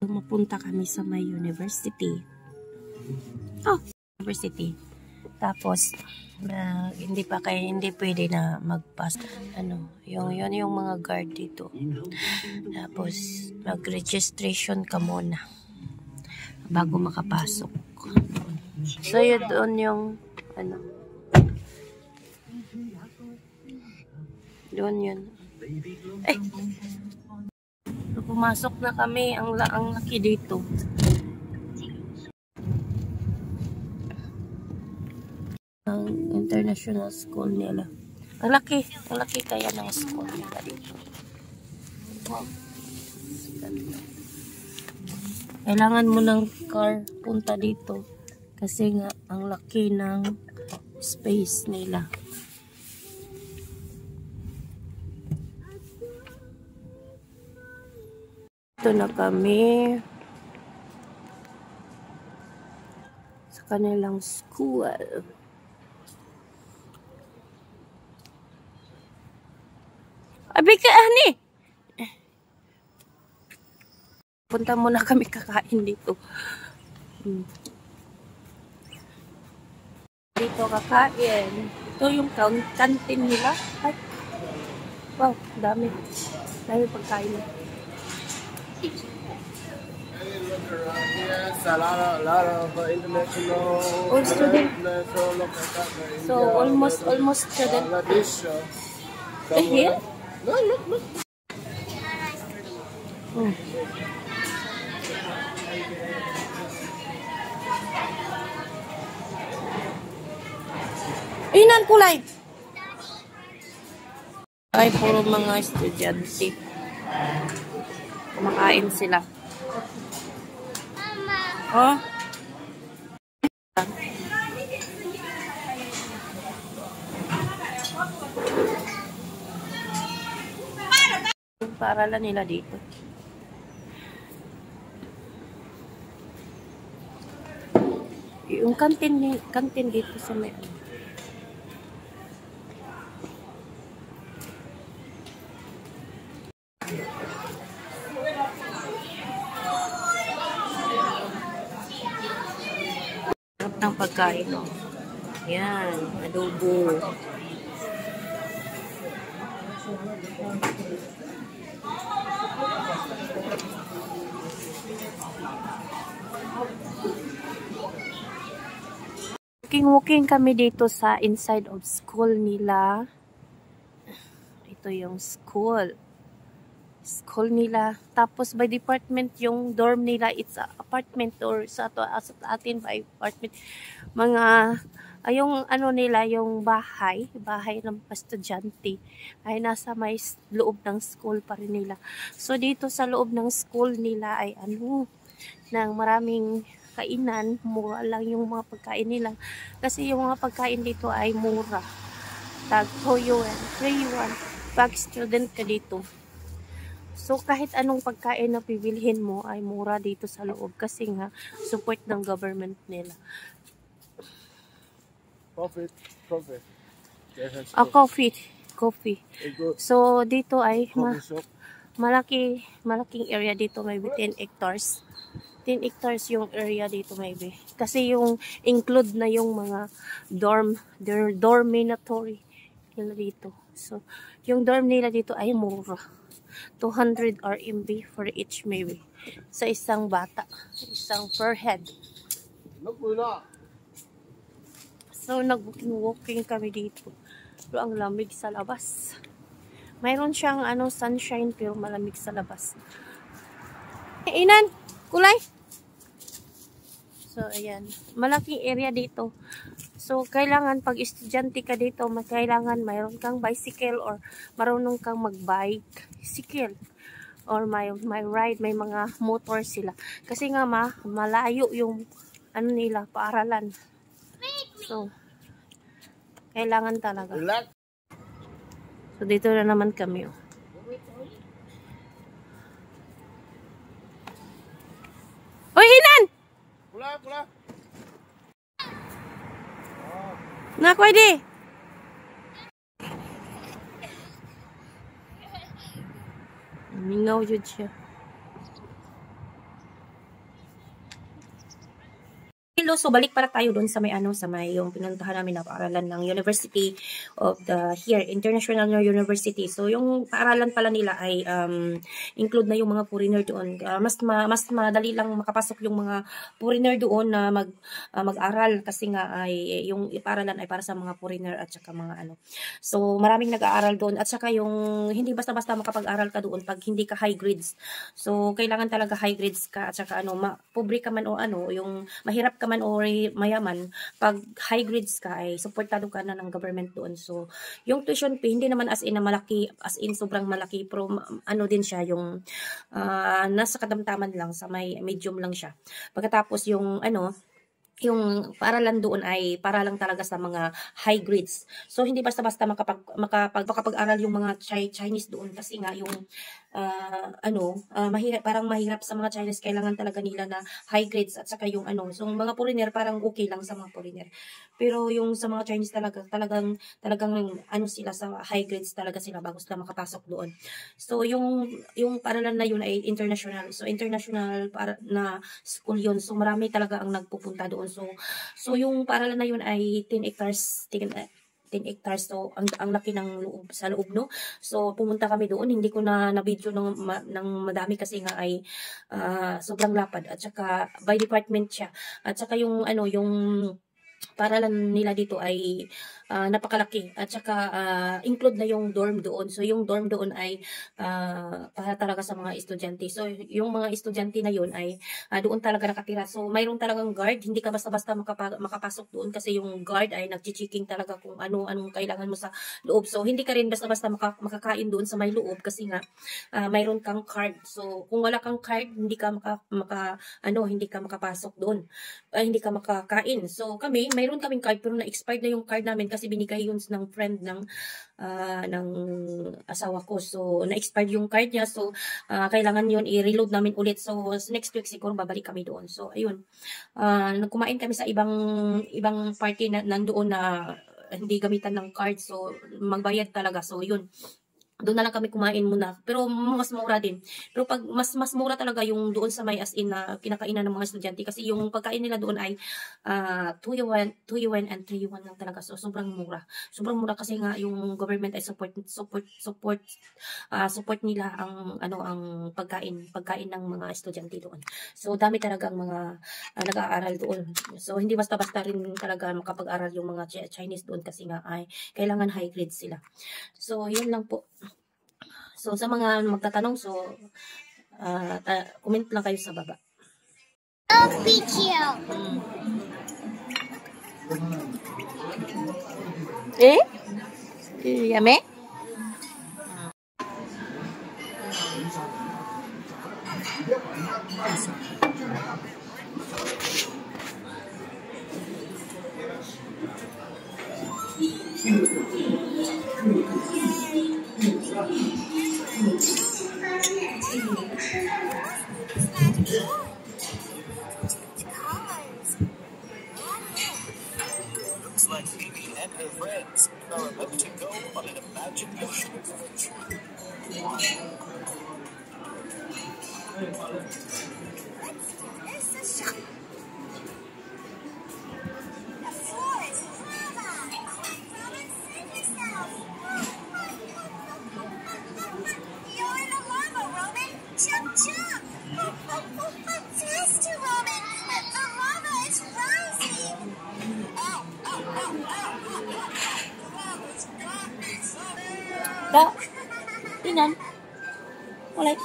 Mapunta kami sa may university. Oh, university. Tapos, hindi pwede na magpas. Yung mga guard dito. Tapos, mag-registration ka muna bago makapasok. So, yun doon yung, doon yun. Eh! Pumasok na kami. Ang laki dito. Ang international school nila. Ang laki kaya ng school nila dito. Wow. Kailangan mo ng car punta dito kasi nga ang laki ng space nila. Ito na kami sa kanilang school. Abi ka, ani? Punta muna kami kakain dito. Dito kakain. Ito yung canteen nila. Ay. Wow, dami. Dami pagkain. Yes, a lot of international student. So almost student. Here? Look. Inan kulay. Ay, puro mga estudyante. Kumakain sila. Oh. Yung paaralan nila dito. Yung kantin dito sa may ng pagkain. Yan, adobo. Walking kami dito sa inside of school nila. Ito yung school nila. Tapos by department yung dorm nila, it's a apartment or sa atin by apartment. Yung nila, yung bahay ng estudyante ay nasa may loob ng school pa rin nila. So dito sa loob ng school nila ay ng maraming kainan, mura lang yung mga pagkain nila. Kasi yung mga pagkain dito ay mura. Tag toyo and free one pag student ka dito. So, kahit anong pagkain na pibilhin mo ay mura dito sa loob kasi nga support ng government nila. Coffee. Coffee. So, dito ay malaking area dito, maybe 10 hectares. 10 hectares yung area dito maybe. Kasi yung include na yung mga dormitory nila dito. So, yung dorm nila dito ay mura. 200 RMB for each maybe. Sa isang bata. Isang per head. So, nag-walking kami dito. Pero ang lamig sa labas. Mayroon siyang sunshine pero malamig sa labas. Inan, kulay. So, ayan. Malaking area dito. So, kailangan pag estudyante ka dito, kailangan mayroon kang bicycle or marunong kang mag-bike. Bicycle. Or may ride, may mga motor sila. Kasi nga malayo yung nila, paaralan. So, kailangan talaga. So, dito na naman kami. Oy, Inan! Kula. Na, pwede. Mingaw yun siya. Hello, so balik para tayo doon sa may sa may yung pinuntahan namin na paaralan ng University of the International University. So yung paaralan pala nila ay include na yung mga foreigner doon. Mas madali lang makapasok yung mga foreigner doon na mag-aral kasi nga ay yung paaralan ay para sa mga foreigner at saka mga So maraming nag-aaral doon at saka yung hindi basta-basta makapag-aral ka doon pag hindi ka high grades. So kailangan talaga high grades ka at saka pobre ka man o yung mahirap ka man o mayaman, pag high grades ka ay suportado ka na ng government doon. So yung tuition fee hindi naman as in na malaki, as in sobrang malaki, pero din siya yung nasa kadamtaman lang, sa may medium lang siya. Pagkatapos yung yung paaralan doon ay para lang talaga sa mga high grades. So hindi basta-basta makapag-aral yung mga Chinese doon kasi nga yung parang mahirap sa mga Chinese, kailangan talaga nila na high grades at saka yung so mga foreigner parang okay lang sa mga foreigner. Pero yung sa mga Chinese talagang sila sa high grades talaga sila bago sila makapasok doon. So yung paaralan na yun ay international. So international na school yun. So marami talaga ang nagpupunta doon. So yung paaralan na yun ay 10 hectares. 10 hectares. So, ang laki ng sa loob, no? So, pumunta kami doon. Hindi ko na video ng madami kasi nga ay sobrang lapad. At saka, by department siya. At saka yung, yung paaralan nila dito ay napakalaki at saka include na yung dorm doon. So yung dorm doon ay para talaga sa mga estudyante. So yung mga estudyante na yun ay doon talaga nakatira. So mayroon talagang guard, hindi ka basta-basta makapasok doon kasi yung guard ay nagchi-checking talaga kung anong kailangan mo sa loob. So hindi ka rin basta-basta makakain doon sa may loob kasi nga mayroon kang card. So kung wala kang card, hindi ka hindi ka makapasok doon. Hindi ka makakain. So kami, mayroon kaming card pero na-expired na yung card namin kasi binigay yun ng friend ng asawa ko. So na-expired yung card niya. So kailangan yun i-reload namin ulit. So next week siguro babalik kami doon. So ayun. Kumain kami sa ibang party na nandoon na hindi gamitan ng card. So magbayad talaga. So yun. Doon na lang kami kumain muna. Pero mas mura din. Pero pag mas mura talaga yung doon sa may as in na kinakainan ng mga estudyante. Kasi yung pagkain nila doon ay 2 yuan and 3 yuan lang talaga. So sobrang mura. Sobrang mura kasi nga yung government ay support nila ang pagkain ng mga estudyante doon. So dami talaga ang mga nag-aaral doon. So hindi basta-basta rin talaga makapag-aral yung mga Chinese doon kasi nga ay kailangan high grades sila. So yun lang po. So, sa mga magtatanong, so, comment lang kayo sa baba. Oh, Pichio! Yame? Looks like Phoebe and her friends are about to go on an imagination adventure. You're in a lava, Roman! Jump, jump! Faster, Roman! The lava is rising! Da. Tingnan. Ulit.